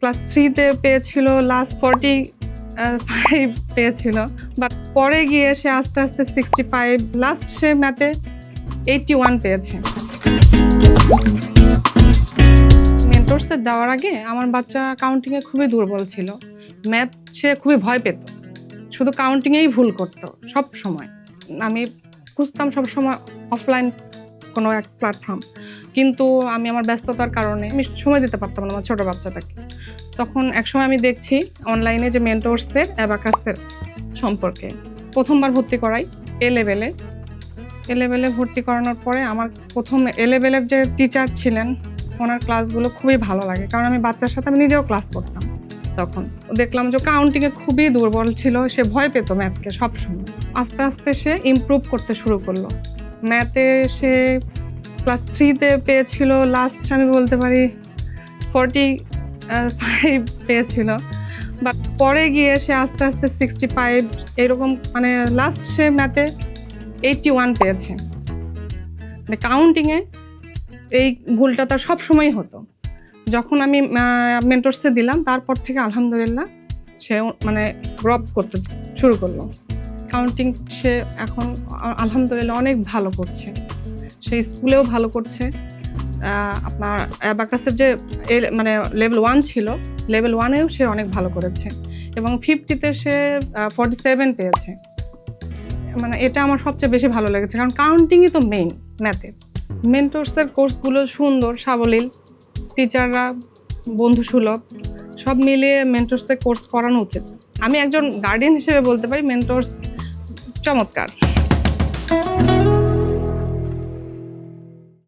Class 3 তে পেয়েছিল, last 45 পেয়েছিল, বাট পরে গিয়ে সে আস্তে আস্তে 65, লাস্ট সে ম্যাথে 81 পেয়েছে। মেন্টরসে দেওয়ার আগে আমার বাচ্চা কাউন্টিংয়ে খুবই দুর্বল ছিল। ম্যাথ সে খুবই ভয় পেত, শুধু কাউন্টিংয়েই ভুল করতো সব সময়। আমি খুঁজতাম সবসময় অফলাইন কোনো এক প্ল্যাটফর্ম, কিন্তু আমি আমার ব্যস্ততার কারণে আমি সময় দিতে পারতাম না আমার ছোটো বাচ্চাটাকে। তখন একসময় আমি দেখছি অনলাইনে যে মেন্টরসের অ্যাবাকাসের সম্পর্কে প্রথমবার ভর্তি করাই এ লেভেলে ভর্তি করানোর পরে আমার প্রথম এ লেভেলের যে টিচার ছিলেন ওনার ক্লাসগুলো খুবই ভালো লাগে, কারণ আমি বাচ্চার সাথে আমি নিজেও ক্লাস করতাম। তখন দেখলাম যে কাউন্টিংয়ে খুবই দুর্বল ছিল, সে ভয় পেত ম্যাথকে সবসময়। আস্তে আস্তে সে ইমপ্রুভ করতে শুরু করলো। ম্যাথে সে ক্লাস 3-তে পেয়েছিল, লাস্ট আমি বলতে পারি 45 পেয়েছিল, বাট পরে গিয়ে সে আস্তে আস্তে 65 এরকম, মানে লাস্ট সে ম্যাথে 81 পেয়েছে। মানে কাউন্টিংয়ে এই ভুলটা তার সবসময়ই হতো। যখন আমি মেন্টরসে দিলাম তারপর থেকে আলহামদুলিল্লাহ সে মানে গ্রপ করতে শুরু করলো। কাউন্টিং সে এখন আলহামদুলিল্লাহ অনেক ভালো করছে, সে স্কুলেও ভালো করছে। আপনার অ্যাবাকাসের যে মানে লেভেল 1 ছিল, লেভেল 1-এও সে অনেক ভালো করেছে এবং 50-তে সে 47 পেয়েছে। মানে এটা আমার সবচেয়ে বেশি ভালো লেগেছে, কারণ কাউন্টিংই তো মেইন ম্যাথে। মেন্টরসের কোর্সগুলো সুন্দর, সাবলীল, টিচাররা বন্ধুসুলভ, সব মিলিয়ে মেন্টরসের কোর্স করানো উচিত। আমি একজন গার্ডিয়ান হিসেবে বলতে পারি মেন্টরস চমৎকার।